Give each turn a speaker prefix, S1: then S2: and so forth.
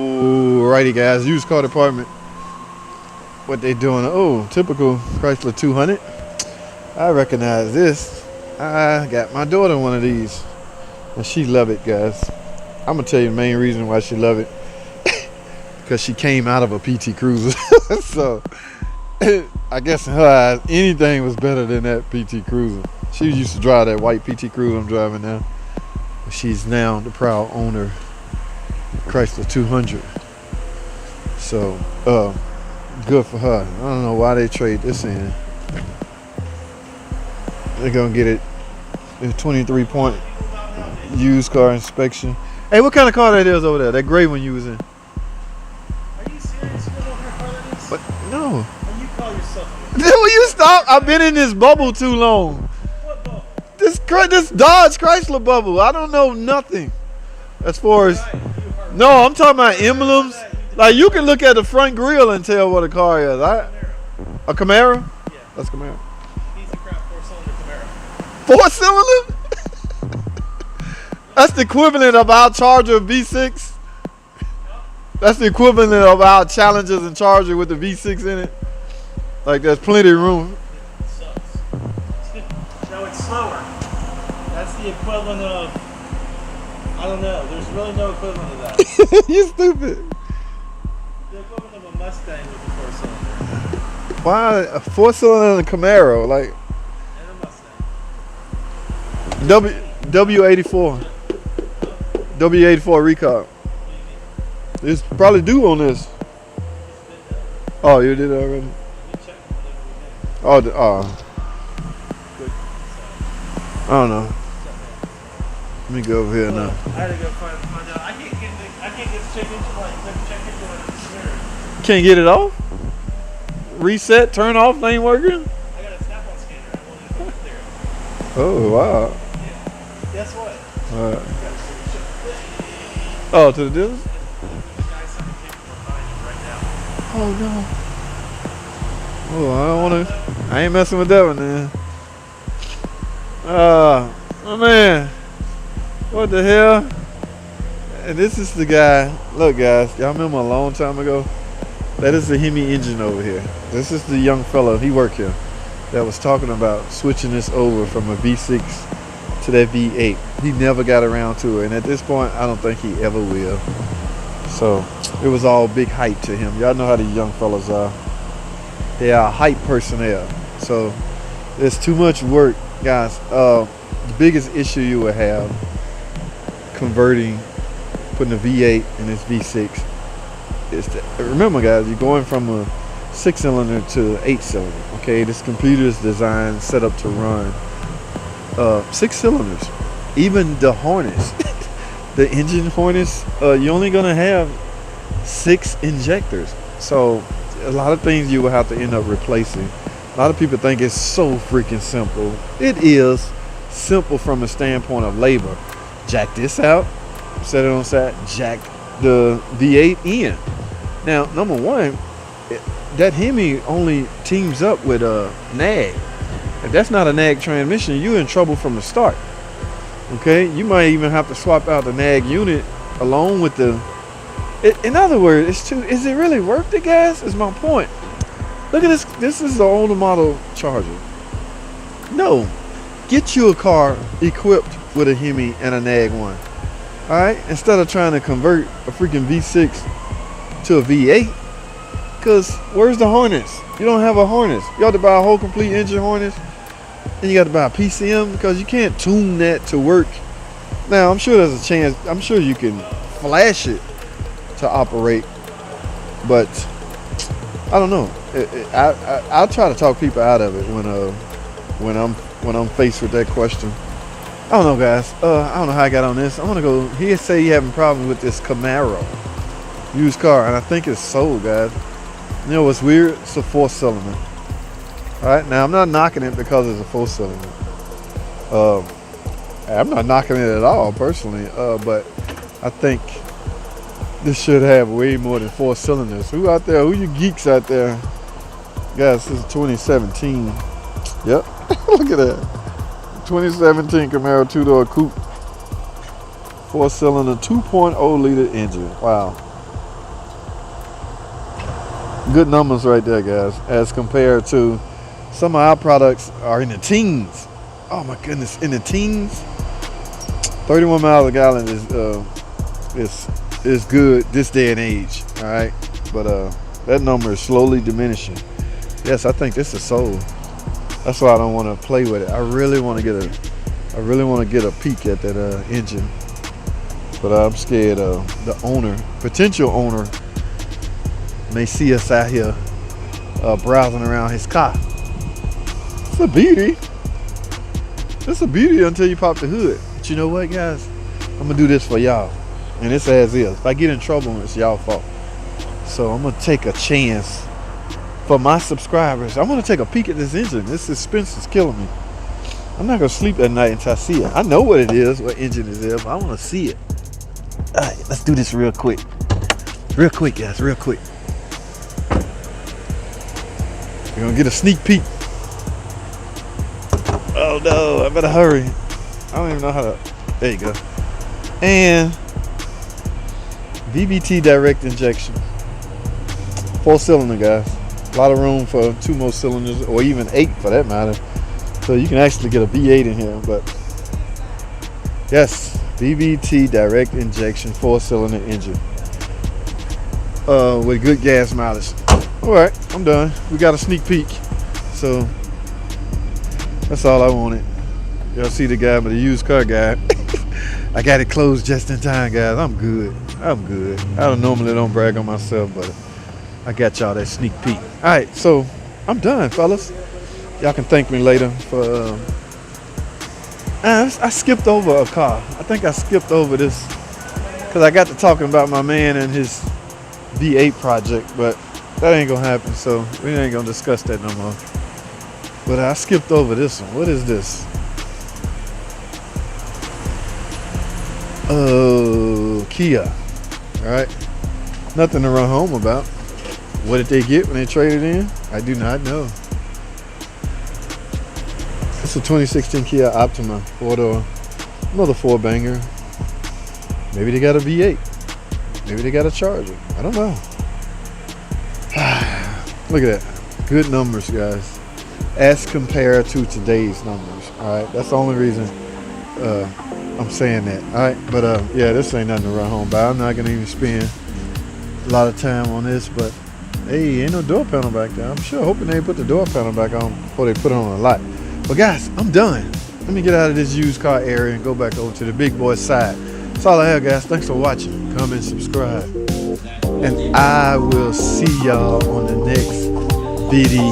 S1: Oh, righty guys, used car department. What they doing? Oh, typical Chrysler 200. I recognize this. I got my daughter one of these, and she love it, guys. I'm gonna tell you the main reason why she love it. Because she came out of a PT Cruiser. So I guess in her eyes, anything was better than that PT Cruiser. She used to drive that white PT Cruiser I'm driving now. She's now the proud owner of Chrysler 200. So good for her. I don't know why they trade this in. They're gonna get it a 23-point used car inspection. Hey, what kind of car that is over there? That gray one you was in?
S2: Are you serious? You don't know what kind of car that is?
S1: But no.
S2: And you call yourself
S1: Will you stop? I've been in this bubble too long.
S2: what bubble?
S1: This Dodge Chrysler bubble. I don't know nothing as far as. No, I'm talking about emblems. Like you can look at the front grille and tell what a car is. A Camaro?
S2: Yeah.
S1: That's Camaro.
S2: Easy crap 4-cylinder Camaro.
S1: 4-cylinder? That's the equivalent of our Charger V6. That's the equivalent of our Challengers and Charger with the V6 in it. Like there's plenty of room.
S2: It sucks. No, it's slower. That's the equivalent of, I don't know. There's really no equivalent of that.
S1: You stupid.
S2: The equivalent of a Mustang with a 4-cylinder.
S1: Why a 4-cylinder and a Camaro? Like
S2: And a Mustang.
S1: W84. W84 recall. It's probably due on this. Oh, you did it already?
S2: We checked whatever we did.
S1: Oh, I don't know. Let me go over here now.
S2: I had to go find out. I can't get this check engine light. Check engine light.
S1: Can't get it off? Reset, turn off, ain't working?
S2: I got a snap-on scanner. I won't even put it there.
S1: Oh, wow.
S2: Yeah. Guess what?
S1: Oh, to the dealer?
S2: This guy's signing paperwork behind you right now.
S1: Oh, no. Oh, I don't want to. I ain't messing with that one, then. Oh, man. What the hell? And this is the guy. Look, guys. Y'all remember a long time ago? That is the Hemi engine over here. This is the young fellow. He worked here. That was talking about switching this over from a V6 to that V8. He never got around to it, and at this point I don't think he ever will. So it was all big hype to him. Y'all know how these young fellas are. They are hype personnel. So there's too much work, guys. The biggest issue you will have converting, putting a V8 in this V6 is that, remember guys, you're going from a 6-cylinder to 8-cylinder. Okay, this computer is designed, set up to run 6 cylinders. Even the harness, the engine harness, you're only gonna have 6 injectors. So a lot of things you will have to end up replacing. A lot of people think it's so freaking simple. It is simple from a standpoint of labor. Jack this out, set it on side, jack the V8 in. Now, number one, that Hemi only teams up with a nag. If that's not a nag transmission, you're in trouble from the start. Okay, you might even have to swap out the nag unit along with the. In other words, it's too. Is it really worth it, guys? Is my point. Look at this. This is the older model Charger. No, get you a car equipped with a Hemi and a nag one. All right, instead of trying to convert a freaking V6 to a V8. Because where's the harness? You don't have a harness. You have to buy a whole complete engine harness. And you got to buy a PCM because you can't tune that to work. Now, I'm sure there's a chance. I'm sure you can flash it to operate. But I don't know. I'll try to talk people out of it when I'm faced with that question. I don't know, guys. I don't know how I got on this. I want to go. He say he having problems with this Camaro used car, and I think it's sold, guys. You know what's weird? It's a 4-cylinder. All right, now I'm not knocking it because it's a 4-cylinder. I'm not knocking it at all, personally. But I think this should have way more than 4 cylinders. Who out there? Who you geeks out there? Guys, this is 2017. Yep. Look at that. 2017 Camaro 2-door coupe. 4-cylinder 2.0 liter engine. Wow. Good numbers right there, guys, as compared to some of our products are in the teens. Oh my goodness, in the teens. 31 miles a gallon is good this day and age. All right, but that number is slowly diminishing. Yes, I think this is sold. That's why I don't want to play with it. I really want to get a peek at that engine, but I'm scared the owner, potential owner, may see us out here browsing around his car. It's a beauty. It's a beauty until you pop the hood. But you know what, guys? I'm gonna do this for y'all, and it's as is. If I get in trouble, it's y'all fault. So I'm gonna take a chance for my subscribers. I want to take a peek at this engine. This suspense is killing me. I'm not gonna sleep at night until I see it. I know what it is, what engine it is, but I want to see it. All right, let's do this real quick. Real quick, guys, real quick. We're gonna get a sneak peek. Oh no, I better hurry. I don't even know how to. There you go. And VVT direct injection. 4-cylinder, guys. A lot of room for 2 more cylinders, or even 8 for that matter. So you can actually get a V8 in here. But yes, VVT direct injection 4-cylinder engine with good gas mileage. All right, I'm done. We got a sneak peek. So that's all I wanted. Y'all see the guy with the used car guy. I got it closed just in time, guys. I'm good. I'm good. I normally don't brag on myself, but I got y'all that sneak peek. All right, so I'm done, fellas. Y'all can thank me later for. I skipped over a car. I think I skipped over this because I got to talking about my man and his V8 project, but that ain't gonna happen. So we ain't gonna discuss that no more. But I skipped over this one. What is this? Oh, Kia. All right. Nothing to run home about. What did they get when they traded in? I do not know. It's a 2016 Kia Optima 4-door. Another 4-banger. Maybe they got a V8. Maybe they got a Charger. I don't know. Look at that. Good numbers, guys. As compared to today's numbers. All right. That's the only reason I'm saying that. All right. But yeah, this ain't nothing to run home by. I'm not going to even spend a lot of time on this, but hey, ain't no door panel back there. I'm sure hoping they put the door panel back on before they put it on a lot. But guys, I'm done. Let me get out of this used car area and go back over to the big boy side. That's all I have, guys. Thanks for watching. Comment, subscribe. And I will see y'all on the next video.